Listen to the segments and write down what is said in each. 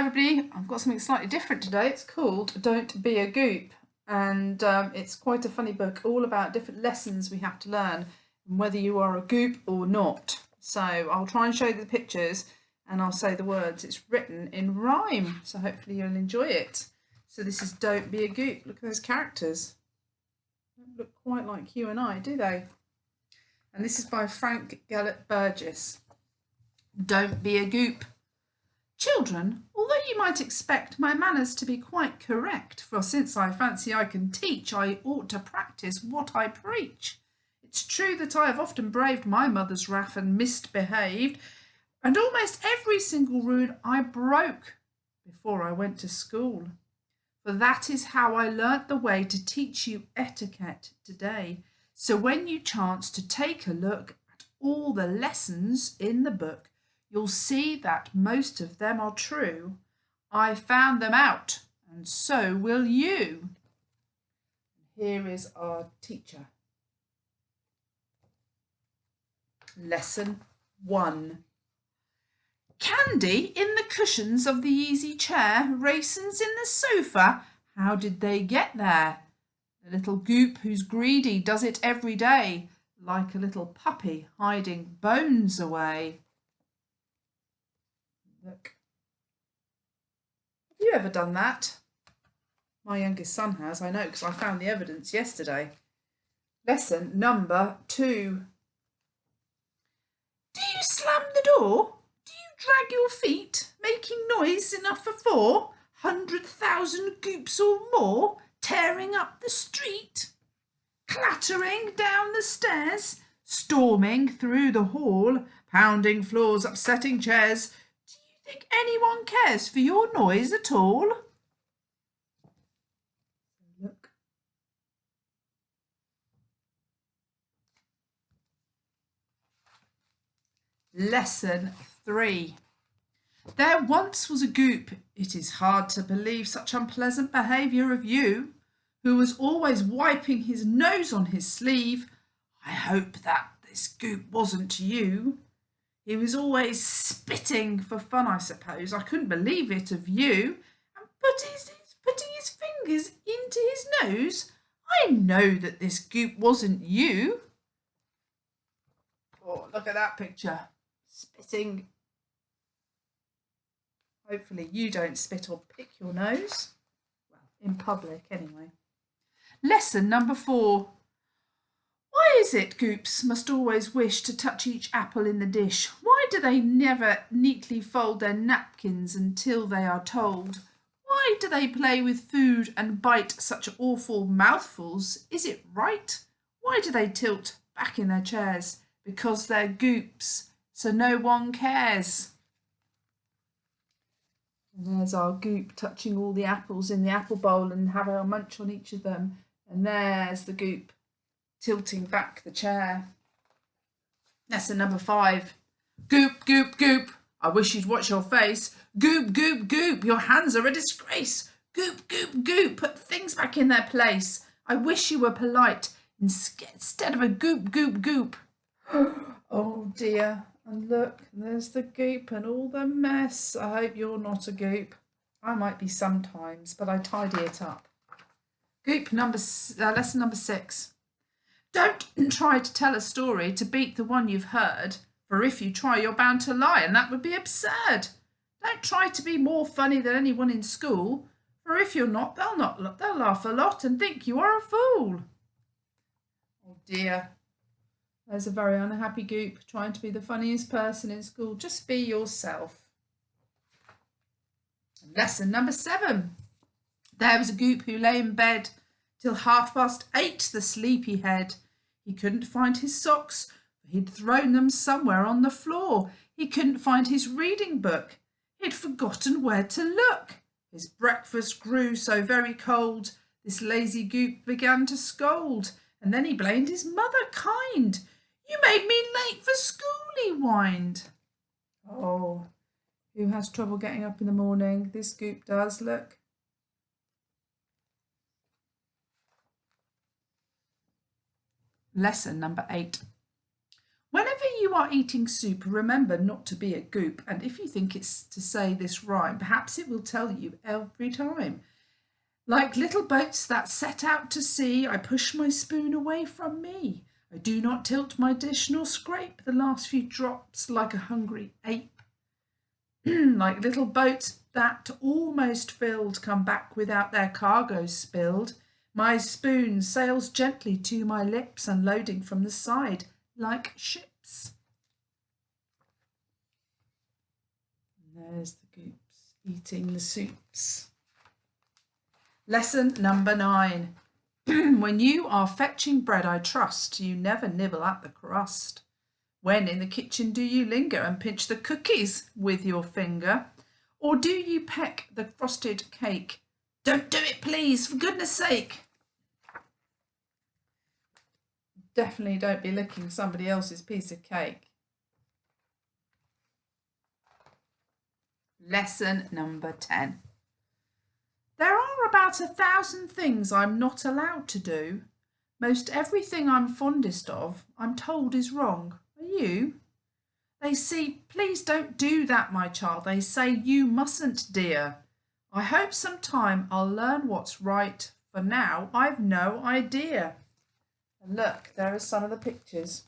everybody, I've got something slightly different today. It's called Don't Be a Goop, and it's quite a funny book all about different lessons we have to learn, whether you are a goop or not. So I'll try and show you the pictures and I'll say the words. It's written in rhyme, so hopefully you'll enjoy it. So this is Don't Be a Goop. Look at those characters. They don't look quite like you and I, do they? And this is by Frank Gellert Burgess. Don't be a goop. Children, although you might expect my manners to be quite correct, for since I fancy I can teach, I ought to practice what I preach. It's true that I have often braved my mother's wrath and misbehaved, and almost every single rule I broke before I went to school. For that is how I learnt the way to teach you etiquette today. So when you chance to take a look at all the lessons in the book, you'll see that most of them are true. I found them out, and so will you. Here is our teacher. Lesson 1. Candy in the cushions of the easy chair, raisins in the sofa, how did they get there? The little goop who's greedy does it every day, like a little puppy hiding bones away. Look. Have you ever done that? My youngest son has, I know, because I found the evidence yesterday. Lesson number 2. Do you slam the door? Do you drag your feet, making noise enough for 400,000 goops or more, tearing up the street? Clattering down the stairs, storming through the hall, pounding floors, upsetting chairs. Think anyone cares for your noise at all? Look. Lesson 3. There once was a goop. It is hard to believe such unpleasant behaviour of you, who was always wiping his nose on his sleeve. I hope that this goop wasn't you. He was always spitting for fun, I suppose. I couldn't believe it of you. And putting his fingers into his nose. I know that this goop wasn't you. Oh, look at that picture. Spitting. Hopefully you don't spit or pick your nose. Well, in public anyway. Lesson number 4. Why is it goops must always wish to touch each apple in the dish? Why do they never neatly fold their napkins until they are told? Why do they play with food and bite such awful mouthfuls? Is it right? Why do they tilt back in their chairs? Because they're goops, so no one cares. And there's our goop touching all the apples in the apple bowl and having a munch on each of them. And there's the goop tilting back the chair. Lesson number 5. Goop, goop, goop. I wish you'd watch your face. Goop, goop, goop. Your hands are a disgrace. Goop, goop, goop. Put things back in their place. I wish you were polite instead of a goop, goop, goop. Oh dear. And look, there's the goop and all the mess. I hope you're not a goop. I might be sometimes, but I tidy it up. Goop lesson number 6. Don't try to tell a story to beat the one you've heard, for if you try you're bound to lie, and that would be absurd. Don't try to be more funny than anyone in school, for if you're not, they'll laugh a lot and think you are a fool. Oh dear, there's a very unhappy goop trying to be the funniest person in school. Just be yourself. Lesson number 7. There was a goop who lay in bed till 8:30, the sleepy head. He couldn't find his socks, for he'd thrown them somewhere on the floor. He couldn't find his reading book. He'd forgotten where to look. His breakfast grew so very cold. This lazy goop began to scold, and then he blamed his mother kind. You made me late for school, he whined. Oh, who has trouble getting up in the morning? This goop does, look. Lesson number 8. Whenever you you are eating soup, remember not to be a goop. And if you think it's to say this rhyme, perhaps it will tell you every time. Like little boats that set out to sea, I push my spoon away from me. I do not tilt my dish nor scrape the last few drops like a hungry ape. Like little boats that almost filled come back without their cargo spilled. My spoon sails gently to my lips, unloading from the side like ships. And there's the Goops eating the soups. Lesson number 9. When you are fetching bread, I trust you never nibble at the crust. When in the kitchen do you linger and pinch the cookies with your finger? Or do you peck the frosted cake? Don't do it, please, for goodness sake. Definitely don't be licking somebody else's piece of cake. Lesson number 10. There are about 1,000 things I'm not allowed to do. Most everything I'm fondest of, I'm told is wrong. Are you? They say, please don't do that, my child. They say, you mustn't, dear. I hope sometime I'll learn what's right. For now, I've no idea. And look, there are some of the pictures.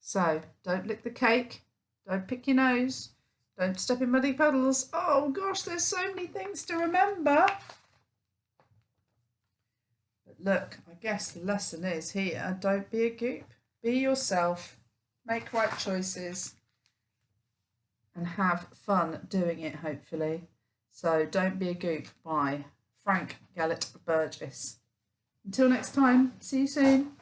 So, don't lick the cake. Don't pick your nose. Don't step in muddy puddles. Oh gosh, there's so many things to remember. But look, I guess the lesson is here. Don't be a goop. Be yourself. Make right choices. And have fun doing it, hopefully. So, Don't Be a Goop by Frank Gallet Burgess. Until next time, see you soon.